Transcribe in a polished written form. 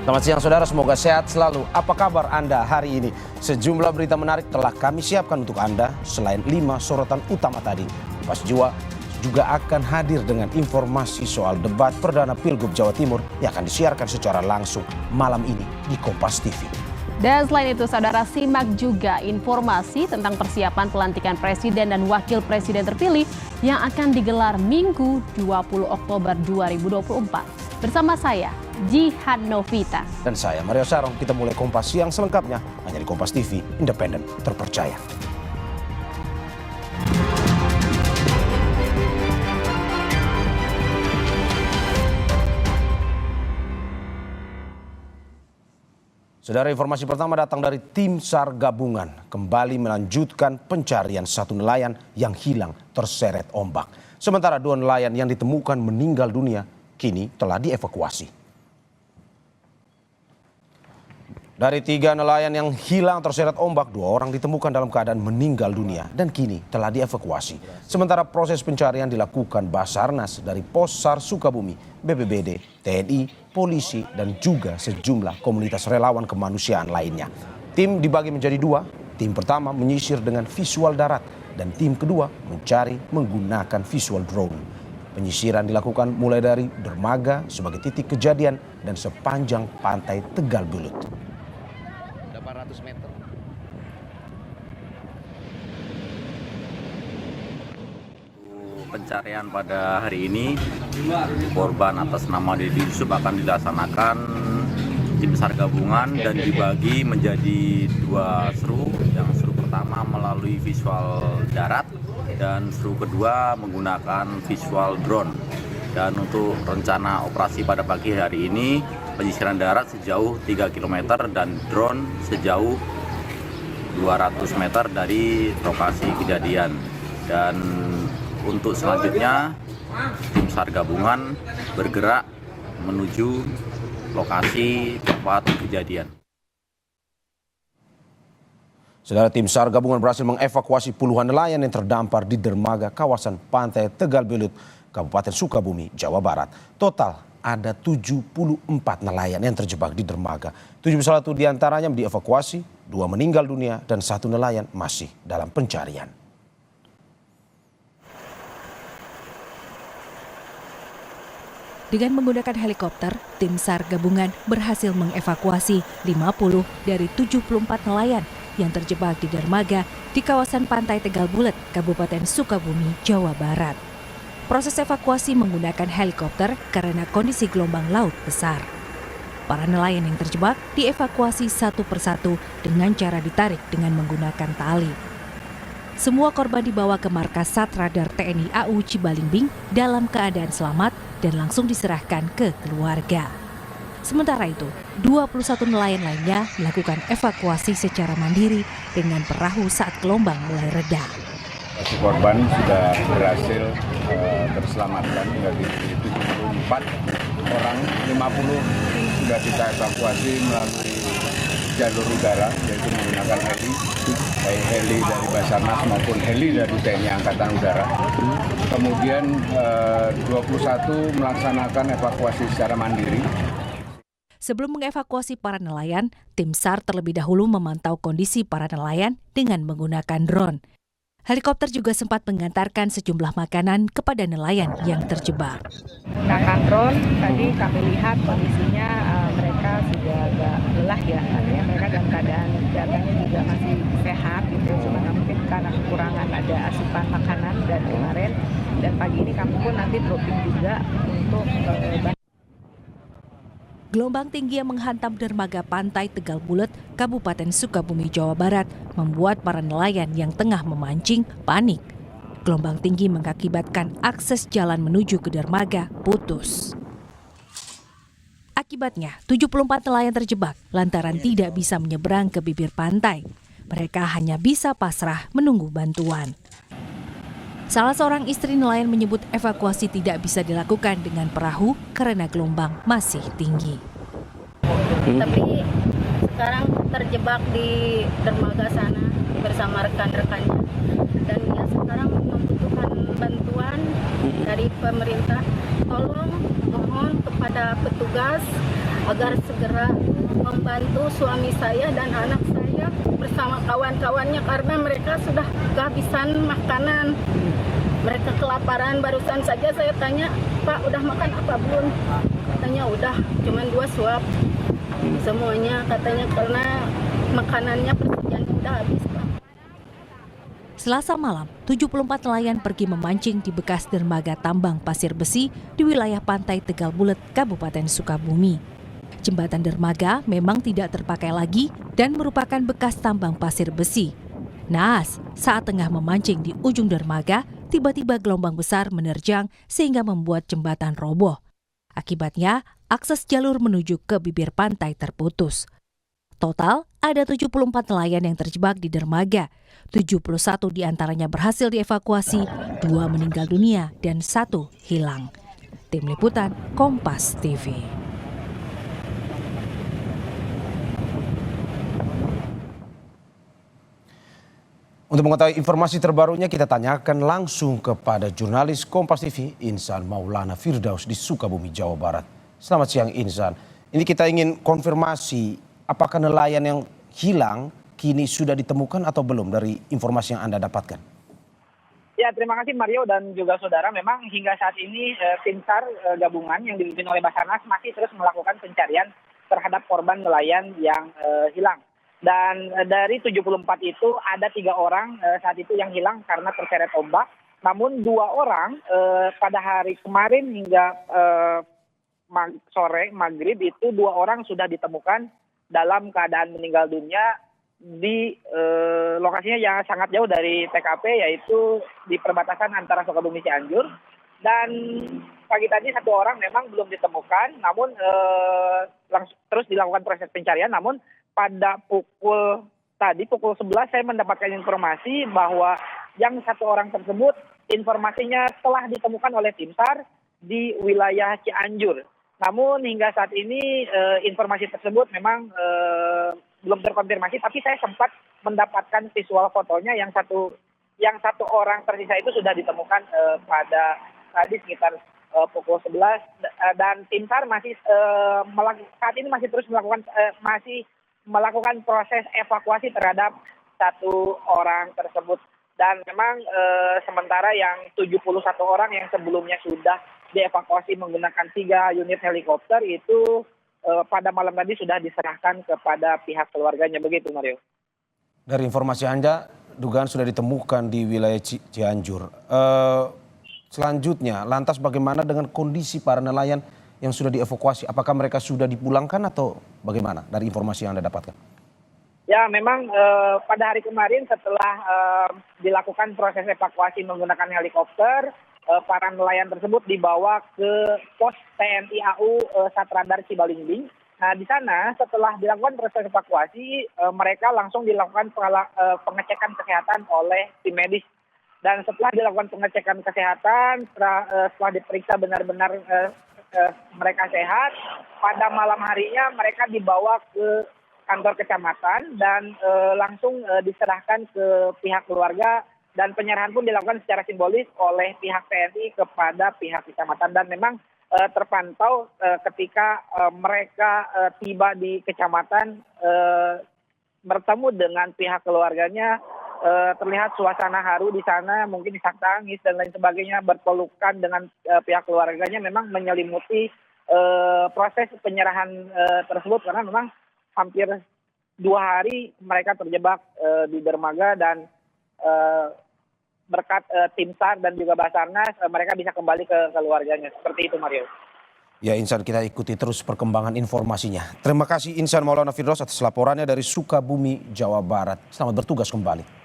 Selamat siang saudara, semoga sehat selalu. Apa kabar Anda hari ini? Sejumlah berita menarik telah kami siapkan untuk Anda. Selain 5 sorotan utama tadi, Pas Jua juga akan hadir dengan informasi soal debat perdana Pilgub Jawa Timur yang akan disiarkan secara langsung malam ini di Kompas TV. Dan selain itu saudara, simak juga informasi tentang persiapan pelantikan presiden dan wakil presiden terpilih yang akan digelar Minggu 20 Oktober 2024. Bersama saya, Jihan Novita. Dan saya, Mario Sarong. Kita mulai Kompas Siang selengkapnya hanya di Kompas TV, independen, terpercaya. Saudara, informasi pertama datang dari tim SAR gabungan kembali melanjutkan pencarian satu nelayan yang hilang terseret ombak. Sementara 2 nelayan yang ditemukan meninggal dunia kini telah dievakuasi. Dari 3 nelayan yang hilang terseret ombak, 2 orang ditemukan dalam keadaan meninggal dunia dan kini telah dievakuasi. Sementara proses pencarian dilakukan Basarnas dari Pos SAR Sukabumi, BPBD, TNI, polisi, dan juga sejumlah komunitas relawan kemanusiaan lainnya. Tim dibagi menjadi 2, tim pertama menyisir dengan visual darat dan tim kedua mencari menggunakan visual drone. Penyisiran dilakukan mulai dari dermaga sebagai titik kejadian dan sepanjang pantai Tegal Bulut. 800 meter. Pencarian pada hari ini, korban atas nama Dedi Yusuf akan dilaksanakan tim SAR gabungan dan dibagi menjadi 2 seru. Yang seru pertama melalui visual darat dan seru kedua menggunakan visual drone. Dan untuk rencana operasi pada pagi hari ini, penyisiran darat sejauh 3 km dan drone sejauh 200 meter dari lokasi kejadian. Dan untuk selanjutnya, tim SAR gabungan bergerak menuju lokasi tempat kejadian. Saudara, tim SAR gabungan berhasil mengevakuasi puluhan nelayan yang terdampar di dermaga kawasan pantai Tegal Bulut, Kabupaten Sukabumi, Jawa Barat. Total ada 74 nelayan yang terjebak di dermaga. 71 diantaranya dievakuasi, 2 meninggal dunia dan 1 nelayan masih dalam pencarian. Dengan menggunakan helikopter, tim SAR gabungan berhasil mengevakuasi 50 dari 74 nelayan yang terjebak di dermaga di kawasan pantai Tegal Bulet, Kabupaten Sukabumi, Jawa Barat. Proses evakuasi menggunakan helikopter karena kondisi gelombang laut besar. Para nelayan yang terjebak dievakuasi satu persatu dengan cara ditarik dengan menggunakan tali. Semua korban dibawa ke markas Satradar TNI AU Cibalingbing dalam keadaan selamat dan langsung diserahkan ke keluarga. Sementara itu, 21 nelayan lainnya melakukan evakuasi secara mandiri dengan perahu saat gelombang mulai reda. Korban sudah berhasil terselamatkan dari 74 orang, 50 sudah kita evakuasi melalui jalur udara, yaitu menggunakan heli, baik heli dari Basarnas maupun heli dari TNI Angkatan Udara. Kemudian 21 melaksanakan evakuasi secara mandiri. Sebelum mengevakuasi para nelayan, tim SAR terlebih dahulu memantau kondisi para nelayan dengan menggunakan drone. Helikopter juga sempat mengantarkan sejumlah makanan kepada nelayan yang terjebak. Menggunakan drone, tadi kami lihat kondisinya mereka sudah agak lelah ya, artinya mereka dalam keadaan kesehatannya juga masih sehat gitu, cuma mungkin karena kekurangan ada asupan makanan dan kemarin dan pagi ini kami pun nanti dropping juga untuk Gelombang tinggi yang menghantam dermaga pantai Tegal Bulet, Kabupaten Sukabumi, Jawa Barat, membuat para nelayan yang tengah memancing panik. Gelombang tinggi mengakibatkan akses jalan menuju ke dermaga putus. Akibatnya, 74 nelayan terjebak lantaran tidak bisa menyeberang ke bibir pantai. Mereka hanya bisa pasrah menunggu bantuan. Salah seorang istri nelayan menyebut evakuasi tidak bisa dilakukan dengan perahu karena gelombang masih tinggi. Tapi sekarang terjebak di dermaga sana bersama rekan-rekannya. Dan ya sekarang membutuhkan bantuan dari pemerintah. Tolong mohon kepada petugas agar segera membantu suami saya dan anak saya bersama kawan-kawannya karena mereka sudah kehabisan makanan. Mereka kelaparan. Barusan saja saya tanya, Pak udah makan apa belum? Katanya udah, cuman 2 suap. Semuanya katanya karena makanannya persediaan udah habis, Pak. Selasa malam, 74 nelayan pergi memancing di bekas dermaga tambang pasir besi di wilayah pantai Tegal Bulet, Kabupaten Sukabumi. Jembatan dermaga memang tidak terpakai lagi dan merupakan bekas tambang pasir besi. Naas, saat tengah memancing di ujung dermaga, tiba-tiba gelombang besar menerjang sehingga membuat jembatan roboh. Akibatnya, akses jalur menuju ke bibir pantai terputus. Total, ada 74 nelayan yang terjebak di dermaga. 71 diantaranya berhasil dievakuasi, 2 meninggal dunia, dan 1 hilang. Tim Liputan, Kompas TV. Untuk mengetahui informasi terbarunya, kita tanyakan langsung kepada jurnalis Kompas TV, Insan Maulana Firdaus di Sukabumi, Jawa Barat. Selamat siang, Insan. Ini kita ingin konfirmasi, apakah nelayan yang hilang kini sudah ditemukan atau belum dari informasi yang Anda dapatkan? Ya, terima kasih Mario dan juga saudara. Memang hingga saat ini tim SAR gabungan yang dipimpin oleh Basarnas masih terus melakukan pencarian terhadap korban nelayan yang hilang. Dan dari 74 itu ada 3 orang saat itu yang hilang karena terseret ombak. Namun 2 orang pada hari kemarin hingga sore maghrib itu 2 orang sudah ditemukan dalam keadaan meninggal dunia di lokasinya yang sangat jauh dari TKP, yaitu di perbatasan antara Sukabumi Cianjur. Dan pagi tadi 1 orang memang belum ditemukan, namun langsung terus dilakukan proses pencarian. Namun pada pukul 11 saya mendapatkan informasi bahwa yang 1 orang tersebut informasinya telah ditemukan oleh tim SAR di wilayah Cianjur. Namun hingga saat ini informasi tersebut memang belum terkonfirmasi, tapi saya sempat mendapatkan visual fotonya yang satu orang tersisa itu sudah ditemukan pada tadi sekitar pukul 11 dan tim SAR masih saat ini masih terus melakukan proses evakuasi terhadap 1 orang tersebut. Dan memang sementara yang 71 orang yang sebelumnya sudah dievakuasi menggunakan 3 unit helikopter itu pada malam tadi sudah diserahkan kepada pihak keluarganya. Begitu, Mario. Dari informasi Anda, dugaan sudah ditemukan di wilayah Cianjur. Selanjutnya, lantas bagaimana dengan kondisi para nelayan yang sudah dievakuasi? Apakah mereka sudah dipulangkan atau bagaimana dari informasi yang Anda dapatkan? Ya, memang pada hari kemarin setelah dilakukan proses evakuasi menggunakan helikopter, para nelayan tersebut dibawa ke pos TNI AU Satradar Cibalingbing. Nah, di sana setelah dilakukan proses evakuasi, mereka langsung dilakukan pengecekan kesehatan oleh tim medis. Dan setelah dilakukan pengecekan kesehatan, setelah diperiksa benar-benar mereka sehat, pada malam harinya mereka dibawa ke kantor kecamatan dan langsung diserahkan ke pihak keluarga, dan penyerahan pun dilakukan secara simbolis oleh pihak TNI kepada pihak kecamatan. Dan memang terpantau ketika mereka tiba di kecamatan bertemu dengan pihak keluarganya, terlihat suasana haru di sana, mungkin isak tangis dan lain sebagainya, berpelukan dengan pihak keluarganya. Memang menyelimuti proses penyerahan tersebut karena memang hampir 2 hari mereka terjebak di dermaga, dan berkat tim SAR dan juga Basarnas mereka bisa kembali ke keluarganya. Seperti itu, Mario. Ya, Insan, kita ikuti terus perkembangan informasinya. Terima kasih Insan Maulana Firdaus atas laporannya dari Sukabumi, Jawa Barat. Selamat bertugas kembali.